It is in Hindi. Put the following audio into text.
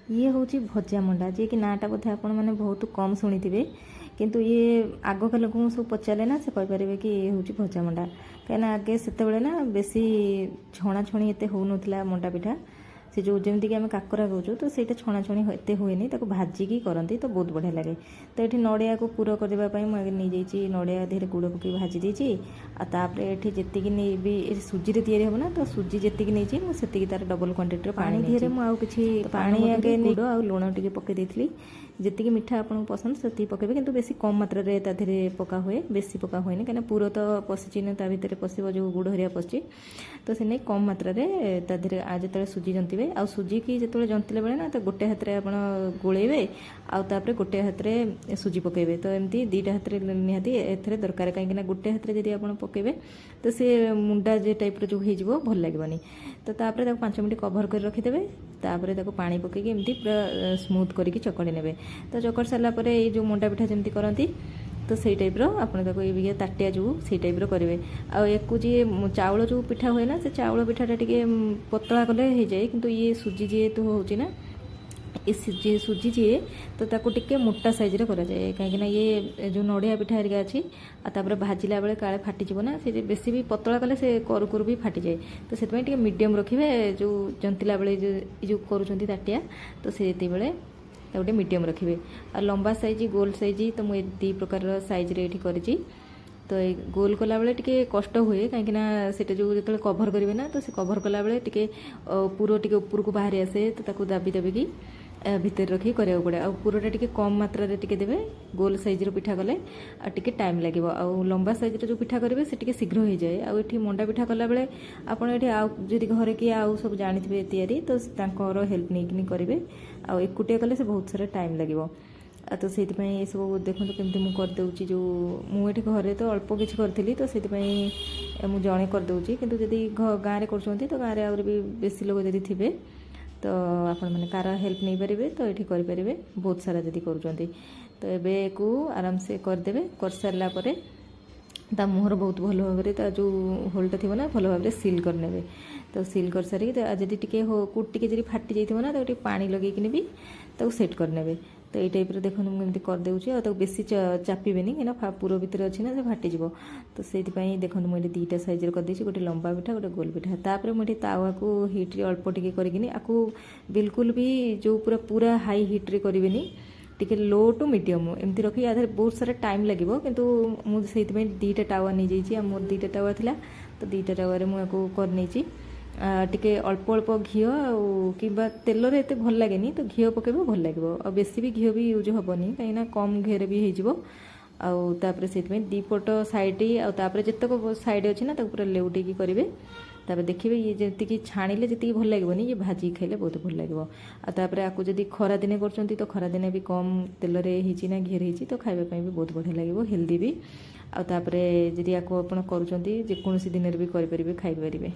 ये हूँ भजा मंडा जी कि नाटा बोधे आपण मैंने बहुत कम शुणी थे किंतु ये आगका लोक सब पचारे ना से कहीपर कि ये हूँ भजा मंडा कहीं आगे से ना बेसी छणाछणी एत हो ना मंडा पिठा से जो जमीक आम काकरा कौचु तो सहीटा छणाछणी एत हुए भाजिकी करती तो बहुत बढ़िया लगे। तो ये नड़िया को पूर करने मुझे नहीं जाइए नड़िया देहरे गुड़ पकई भाजी देती आपर ये जी नहीं सुजी रे या ना तो सुजी जी नहीं मुझे तार डबल क्वांटिटी पानी दिहरे मुझे पानी आगे गुड़ आ लुण टे पकई देती जी मिठा आपको पसंद से पकेबे किंतु बेसी कम मात्रा रे ताधे पका हुए बेसी पका हुए कहीं पूर तो पशिची ना भितर पशिव जो गुड़ हरिया पशि तो से नहीं कम मात्रा रे ताधे जो सुजी जंतिबे आ सुजी की जो जंतिला बेले ना तो गोटे हाथ में आप गोलेबे आउे गोटे हाथ में सुजी पकेबे तो एमती दीटा हाथ में निहाती एथरे दरकार कहीं गोटे हाथ में जब आप पकेबे तो सी मुंडा जे टाइप जो हो भल लगेनि तो तापर 5 मिनट कभर कर रखिदेवे तापर पानी पकईकि एमती पूरा स्मूथ करके चकड़ी ने तो चकड़ सारापर ये जो मंडा पिठा जमी करती तो सही टाइप्र आपको ताटिया जो से टाइप्र करेंगे आपको जी चाउल जो पिठा हुए ना से चाउल पिठाटा टे पतला कले हो जाए किंतु ये सुजी जी तो होना ये सुजी जी तो ताको टिके मोटा साइज करा जाए कहीं ये जो नड़िया पिठा हरिका अच्छी आपर भाजिला बेले काले फाटीज ना से बेसी भी पतला कले से करू करू भी फाटी जाए तो से मीडियम रखिए जो जंतिला बेले जो करुँच ताटिया तो से बेले गोटे मीडियम रखिए आ लंबा साइज गोल साइज तो मुझे दी प्रकार साइज रे करी तो गोल कला बेले टिके कष्ट हुए कहीं से जो कभर करेंगे ना तो से कभर कला बेले टिके पूरा टिके ऊपर को बाहरी आसे तो ताकू दाबी दाबिकी भितर रखी कराया पड़े आ पूराटा टिके कम मात्रा रे टिके देबे गोल साइज रो पिठा कले आ टिके टाइम लागिबो आ लंबा साइज रो जो पिठा करेंगे से टिके शीघ्र हो जाए आ एठी मंडा पिठा कला बेले आपण एठी आ जदि घरे कि आ सब जानिथिबे तयारी तो तांकर हेल्प नेकिनी करेंगे आ एकुटिया कले से बहुत सारा टाइम लागिबो तो से सब देखो केमती मुझे करदे जो मुझे घरे तो अल्प किसी करी तो से मुझे जड़े करदे कि जदि गाँव में कर तो गाँव में भी बेसी लोग जदि थे तो आपण मैंने कार हेल्प नहीं पारे तो ये करेंगे बहुत सारा जदि कर तो ये को आराम से करदे कर सारापर ता मुहर बहुत भल भाव जो होलटा थी ना भल भाव सिल करने तो सिल कर सारी जदि टे कूट टे जब फाटी जाइए ना तो पानी लगे भी तो सेट करने तो ये टाइप देखो मुझे करदे और बेसी चापिबेनि कहीं पूरा भितर अच्छी ना से फाटीज तो से देखो मुझे दीटा साइज करदे गोटे लंबा पिठा गोटे गोल पिठा तापर मुझे तावा को हिट्रे अल्प टिके करके आपको बिल्कुल भी जो पूरा पूरा हाई हिट्रे करेंगे टिके लो टू मीडियम एमती रखी आधार बहुत सारा टाइम लगे किंतु मुझे दीटा टावा नहीं जाइए मोर दीटा टावा थिला तो दीटा टावर मुझे करनी टिके अल्प अल्प घी कि तेल एत भल लगे तो घी पकेब भल लगे और बेसी भी घी भी यूज हेनी कहीं कम घी भी होपर से दीपट साइड आउे जितक साइड अच्छी ना पूरा लेउटी करेंगे तापर देखिए ये जी छाणिले जी भल लगे ये भाजी खाइले बहुत भल लगे आपर आपको जब खरा दिने कर तो खरा दिने भी कम तेल ना घी रही तो खावाई भी बहुत बढ़िया लगे हेल्दी भी आपर जदि आपको आप करुँच जेकोसी दिन भी करेंगे खाई पारे।